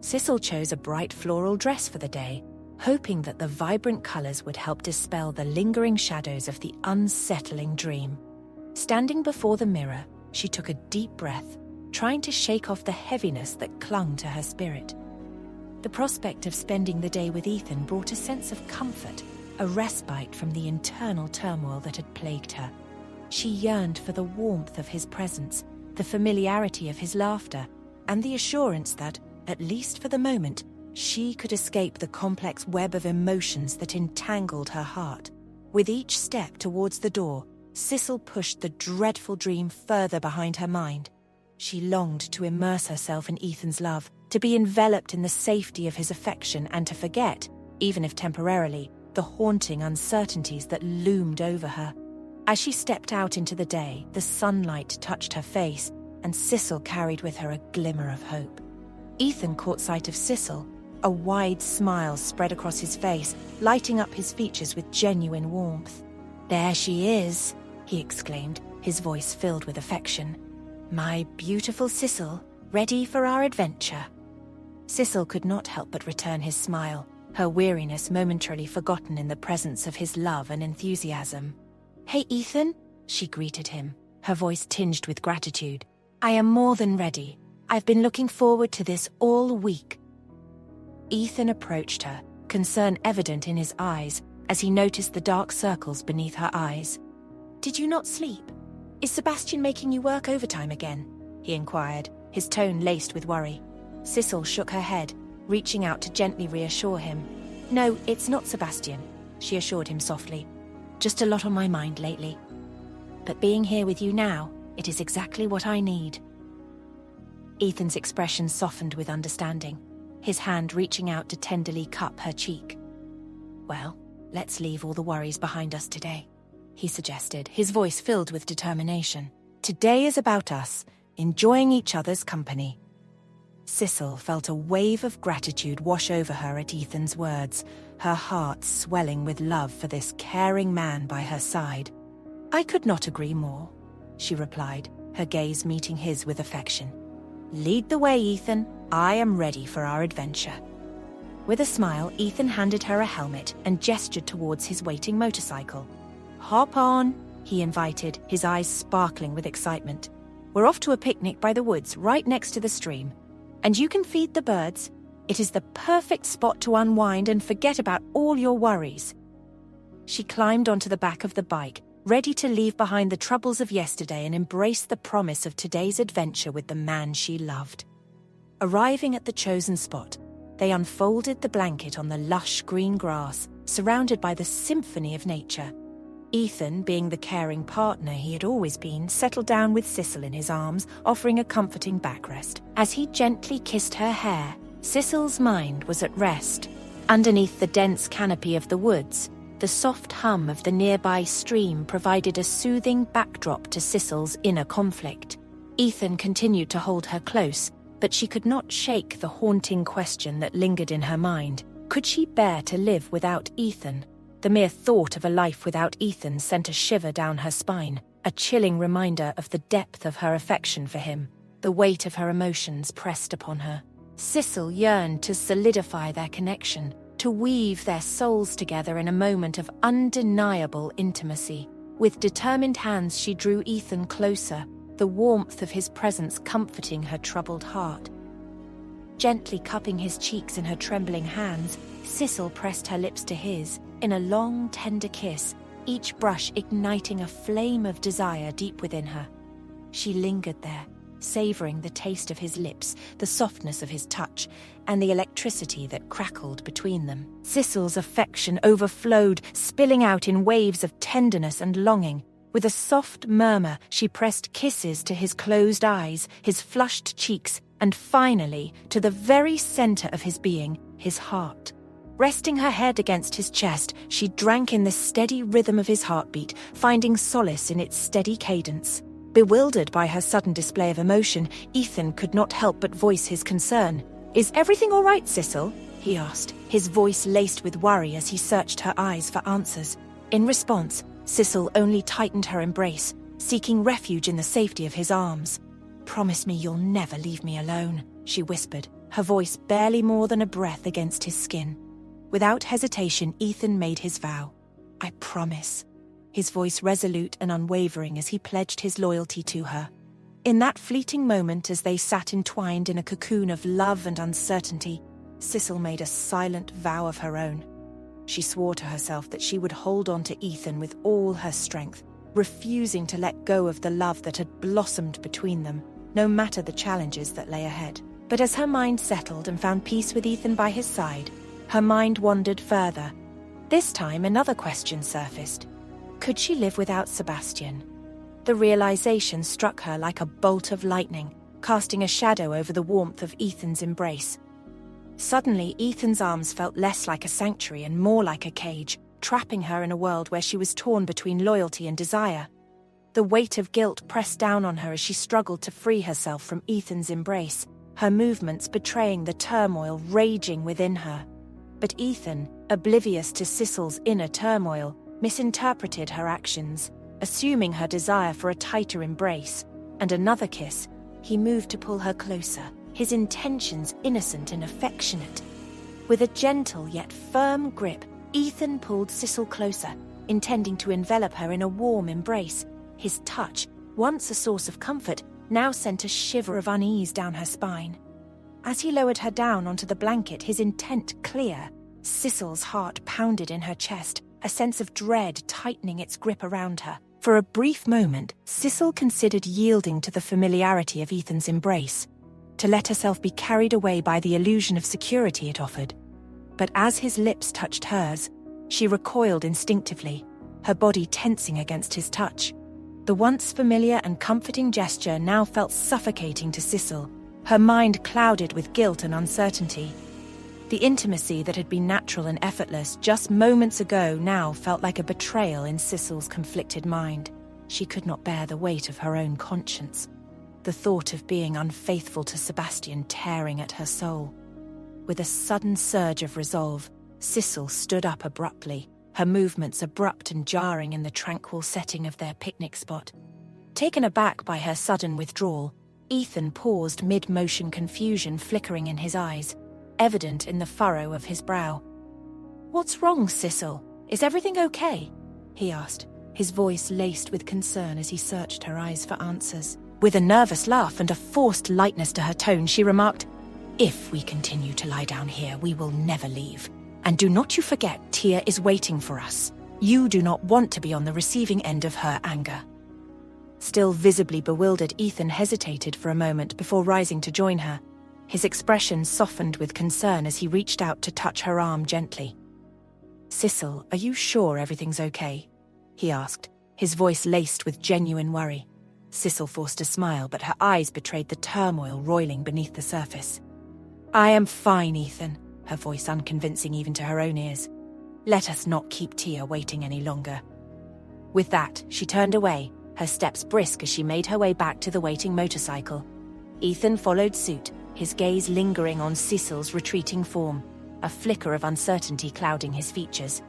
Sicil chose a bright floral dress for the day, hoping that the vibrant colors would help dispel the lingering shadows of the unsettling dream. Standing before the mirror, she took a deep breath, trying to shake off the heaviness that clung to her spirit. The prospect of spending the day with Ethan brought a sense of comfort, a respite from the internal turmoil that had plagued her. She yearned for the warmth of his presence, the familiarity of his laughter, and the assurance that, at least for the moment, she could escape the complex web of emotions that entangled her heart. With each step towards the door, Sicil pushed the dreadful dream further behind her mind. She longed to immerse herself in Ethan's love, to be enveloped in the safety of his affection and to forget, even if temporarily, the haunting uncertainties that loomed over her. As she stepped out into the day, the sunlight touched her face, and Sicil carried with her a glimmer of hope. Ethan caught sight of Sicil. A wide smile spread across his face, lighting up his features with genuine warmth. "There she is," he exclaimed, his voice filled with affection. "My beautiful Sicil, ready for our adventure." Sicil could not help but return his smile, her weariness momentarily forgotten in the presence of his love and enthusiasm. "Hey, Ethan," she greeted him, her voice tinged with gratitude. "I am more than ready. I've been looking forward to this all week." Ethan approached her, concern evident in his eyes as he noticed the dark circles beneath her eyes. "Did you not sleep? Is Sebastian making you work overtime again?" he inquired, his tone laced with worry. Sicil shook her head, reaching out to gently reassure him. "No, it's not Sebastian," she assured him softly. "Just a lot on my mind lately. But being here with you now, it is exactly what I need." Ethan's expression softened with understanding, his hand reaching out to tenderly cup her cheek. "Well, let's leave all the worries behind us today," he suggested, his voice filled with determination. "Today is about us, enjoying each other's company." Sicil felt a wave of gratitude wash over her at Ethan's words, her heart swelling with love for this caring man by her side. "I could not agree more," she replied, her gaze meeting his with affection. "Lead the way, Ethan. I am ready for our adventure." With a smile, Ethan handed her a helmet and gestured towards his waiting motorcycle. "Hop on," he invited, his eyes sparkling with excitement. "We're off to a picnic by the woods right next to the stream. And you can feed the birds. It is the perfect spot to unwind and forget about all your worries." She climbed onto the back of the bike, ready to leave behind the troubles of yesterday and embrace the promise of today's adventure with the man she loved. Arriving at the chosen spot, they unfolded the blanket on the lush green grass, surrounded by the symphony of nature. Ethan, being the caring partner he had always been, settled down with Sicil in his arms, offering a comforting backrest. As he gently kissed her hair, Sicil's mind was at rest. Underneath the dense canopy of the woods, the soft hum of the nearby stream provided a soothing backdrop to Sicil's inner conflict. Ethan continued to hold her close, but she could not shake the haunting question that lingered in her mind. Could she bear to live without Ethan? The mere thought of a life without Ethan sent a shiver down her spine, a chilling reminder of the depth of her affection for him. The weight of her emotions pressed upon her. Sicil yearned to solidify their connection, to weave their souls together in a moment of undeniable intimacy. With determined hands she drew Ethan closer, the warmth of his presence comforting her troubled heart. Gently cupping his cheeks in her trembling hands, Sicil pressed her lips to his, in a long, tender kiss, each brush igniting a flame of desire deep within her. She lingered there, savoring the taste of his lips, the softness of his touch, and the electricity that crackled between them. Sicil's affection overflowed, spilling out in waves of tenderness and longing. With a soft murmur, she pressed kisses to his closed eyes, his flushed cheeks, and finally, to the very center of his being, his heart. Resting her head against his chest, she drank in the steady rhythm of his heartbeat, finding solace in its steady cadence. Bewildered by her sudden display of emotion, Ethan could not help but voice his concern. "Is everything all right, Sicil?" he asked, his voice laced with worry as he searched her eyes for answers. In response, Sicil only tightened her embrace, seeking refuge in the safety of his arms. "Promise me you'll never leave me alone," she whispered, her voice barely more than a breath against his skin. Without hesitation, Ethan made his vow. "I promise," his voice resolute and unwavering as he pledged his loyalty to her. In that fleeting moment, as they sat entwined in a cocoon of love and uncertainty, Sicil made a silent vow of her own. She swore to herself that she would hold on to Ethan with all her strength, refusing to let go of the love that had blossomed between them, no matter the challenges that lay ahead. But as her mind settled and found peace with Ethan by his side, her mind wandered further. This time, another question surfaced. Could she live without Sebastian? The realization struck her like a bolt of lightning, casting a shadow over the warmth of Ethan's embrace. Suddenly, Ethan's arms felt less like a sanctuary and more like a cage, trapping her in a world where she was torn between loyalty and desire. The weight of guilt pressed down on her as she struggled to free herself from Ethan's embrace, her movements betraying the turmoil raging within her. But Ethan, oblivious to Sicil's inner turmoil, misinterpreted her actions, assuming her desire for a tighter embrace and another kiss. He moved to pull her closer, his intentions innocent and affectionate. With a gentle yet firm grip, Ethan pulled Sicil closer, intending to envelop her in a warm embrace. His touch, once a source of comfort, now sent a shiver of unease down her spine. As he lowered her down onto the blanket, his intent clear, Sicil's heart pounded in her chest, a sense of dread tightening its grip around her. For a brief moment, Sicil considered yielding to the familiarity of Ethan's embrace, to let herself be carried away by the illusion of security it offered. But as his lips touched hers, she recoiled instinctively, her body tensing against his touch. The once familiar and comforting gesture now felt suffocating to Sicil, her mind clouded with guilt and uncertainty. The intimacy that had been natural and effortless just moments ago now felt like a betrayal in Sicil's conflicted mind. She could not bear the weight of her own conscience, the thought of being unfaithful to Sebastian tearing at her soul. With a sudden surge of resolve, Sicil stood up abruptly, her movements abrupt and jarring in the tranquil setting of their picnic spot. Taken aback by her sudden withdrawal, Ethan paused mid-motion, confusion flickering in his eyes, evident in the furrow of his brow. "What's wrong, Sicil? Is everything okay?" he asked, his voice laced with concern as he searched her eyes for answers. With a nervous laugh and a forced lightness to her tone, she remarked, "If we continue to lie down here, we will never leave. And do not you forget, Tia is waiting for us. You do not want to be on the receiving end of her anger." Still visibly bewildered, Ethan hesitated for a moment before rising to join her. His expression softened with concern as he reached out to touch her arm gently. "Sicil, are you sure everything's okay?" he asked, his voice laced with genuine worry. Sicil forced a smile, but her eyes betrayed the turmoil roiling beneath the surface. "I am fine, Ethan," her voice unconvincing even to her own ears. "Let us not keep Tia waiting any longer." With that, she turned away, her steps brisk as she made her way back to the waiting motorcycle. Ethan followed suit, his gaze lingering on Sicil's retreating form, a flicker of uncertainty clouding his features.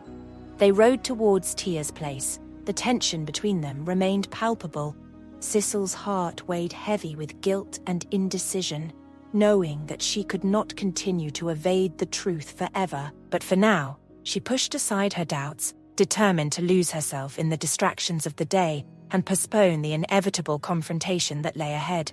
They rode towards Tia's place. The tension between them remained palpable. Sicil's heart weighed heavy with guilt and indecision, knowing that she could not continue to evade the truth forever. But for now, she pushed aside her doubts, determined to lose herself in the distractions of the day and postpone the inevitable confrontation that lay ahead.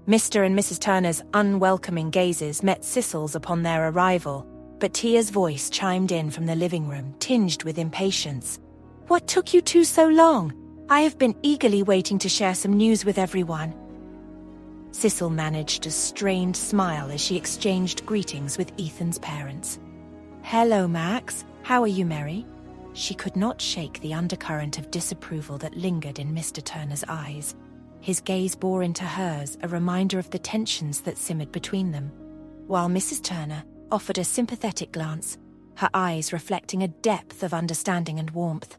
Mr. and Mrs. Turner's unwelcoming gazes met Sicil's upon their arrival, but Tia's voice chimed in from the living room, tinged with impatience. "What took you two so long? I have been eagerly waiting to share some news with everyone." Sicil managed a strained smile as she exchanged greetings with Ethan's parents. "Hello, Max. How are you, Mary?" She could not shake the undercurrent of disapproval that lingered in Mr. Turner's eyes. His gaze bore into hers, a reminder of the tensions that simmered between them, while Mrs. Turner offered a sympathetic glance, her eyes reflecting a depth of understanding and warmth.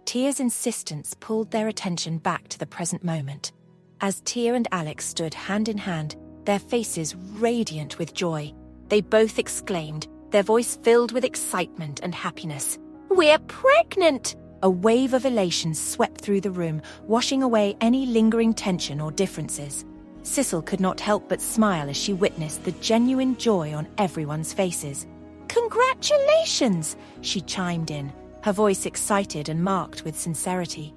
Tia's insistence pulled their attention back to the present moment. As Tia and Alex stood hand in hand, their faces radiant with joy, they both exclaimed, their voice filled with excitement and happiness, "We're pregnant!" A wave of elation swept through the room, washing away any lingering tension or differences. Sicil could not help but smile as she witnessed the genuine joy on everyone's faces. "Congratulations!" she chimed in, her voice excited and marked with sincerity.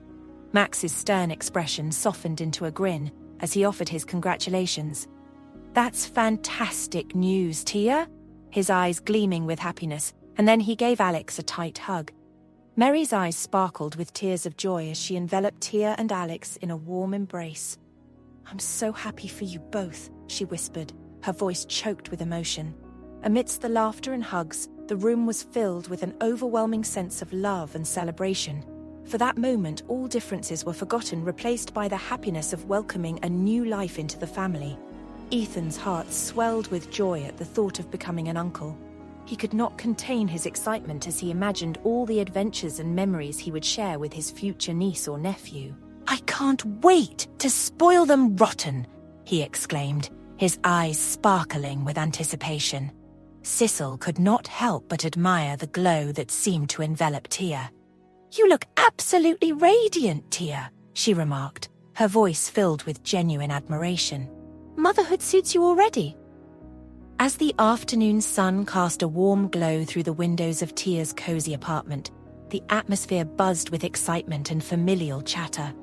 Max's stern expression softened into a grin as he offered his congratulations. "That's fantastic news, Tia," his eyes gleaming with happiness, and then he gave Alex a tight hug. Mary's eyes sparkled with tears of joy as she enveloped Tia and Alex in a warm embrace. "I'm so happy for you both," she whispered, her voice choked with emotion. Amidst the laughter and hugs, the room was filled with an overwhelming sense of love and celebration. For that moment, all differences were forgotten, replaced by the happiness of welcoming a new life into the family. Ethan's heart swelled with joy at the thought of becoming an uncle. He could not contain his excitement as he imagined all the adventures and memories he would share with his future niece or nephew. "I can't wait to spoil them rotten," he exclaimed, his eyes sparkling with anticipation. Sicil could not help but admire the glow that seemed to envelop Tia. "You look absolutely radiant, Tia," she remarked, her voice filled with genuine admiration. "Motherhood suits you already." As the afternoon sun cast a warm glow through the windows of Tia's cozy apartment, the atmosphere buzzed with excitement and familial chatter.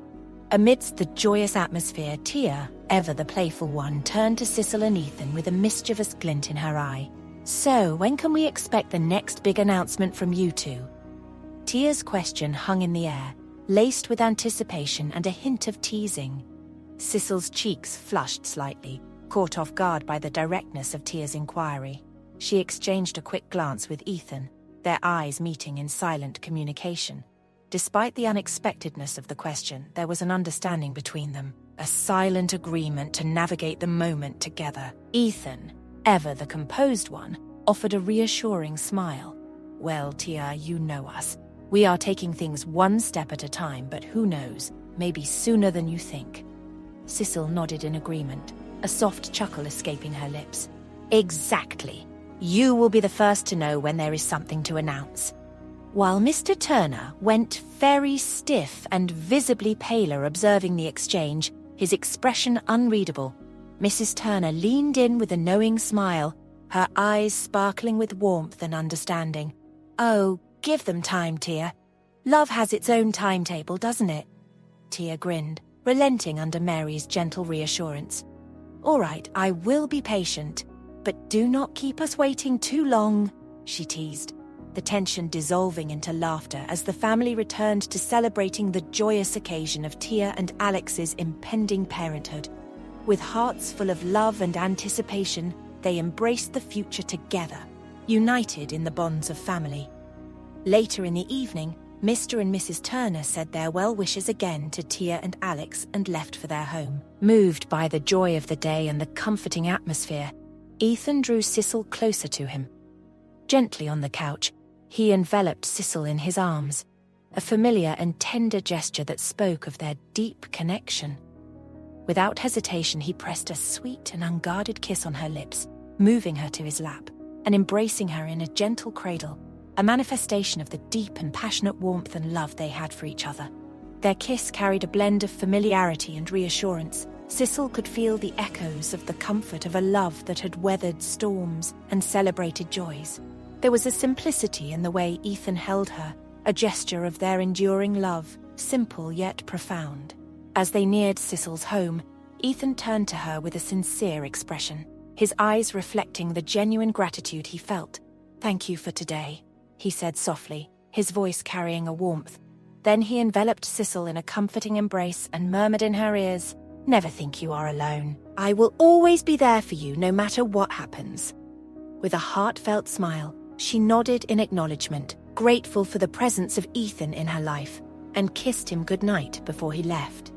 Amidst the joyous atmosphere, Tia, ever the playful one, turned to Sicil and Ethan with a mischievous glint in her eye. "So, when can we expect the next big announcement from you two?" Tia's question hung in the air, laced with anticipation and a hint of teasing. Sicil's cheeks flushed slightly, caught off guard by the directness of Tia's inquiry. She exchanged a quick glance with Ethan, their eyes meeting in silent communication. Despite the unexpectedness of the question, there was an understanding between them, a silent agreement to navigate the moment together. Ethan, ever the composed one, offered a reassuring smile. "Well, Tia, you know us. We are taking things one step at a time, but who knows, maybe sooner than you think." Sicil nodded in agreement, a soft chuckle escaping her lips. "Exactly. You will be the first to know when there is something to announce." While Mr. Turner went very stiff and visibly paler observing the exchange, his expression unreadable, Mrs. Turner leaned in with a knowing smile, her eyes sparkling with warmth and understanding. "Oh, give them time, Tia. Love has its own timetable, doesn't it?" Tia grinned, relenting under Mary's gentle reassurance. "All right, I will be patient, but do not keep us waiting too long," she teased, the tension dissolving into laughter as the family returned to celebrating the joyous occasion of Tia and Alex's impending parenthood. With hearts full of love and anticipation, they embraced the future together, united in the bonds of family. Later in the evening, Mr. and Mrs. Turner said their well wishes again to Tia and Alex and left for their home. Moved by the joy of the day and the comforting atmosphere, Ethan drew Sicil closer to him. Gently on the couch, he enveloped Sicil in his arms, a familiar and tender gesture that spoke of their deep connection. Without hesitation, he pressed a sweet and unguarded kiss on her lips, moving her to his lap and embracing her in a gentle cradle, a manifestation of the deep and passionate warmth and love they had for each other. Their kiss carried a blend of familiarity and reassurance. Sicil could feel the echoes of the comfort of a love that had weathered storms and celebrated joys. There was a simplicity in the way Ethan held her, a gesture of their enduring love, simple yet profound. As they neared Sicil's home, Ethan turned to her with a sincere expression, his eyes reflecting the genuine gratitude he felt. "Thank you for today," he said softly, his voice carrying a warmth. Then he enveloped Sicil in a comforting embrace and murmured in her ears, "Never think you are alone. I will always be there for you no matter what happens." With a heartfelt smile, she nodded in acknowledgement, grateful for the presence of Ethan in her life, and kissed him goodnight before he left.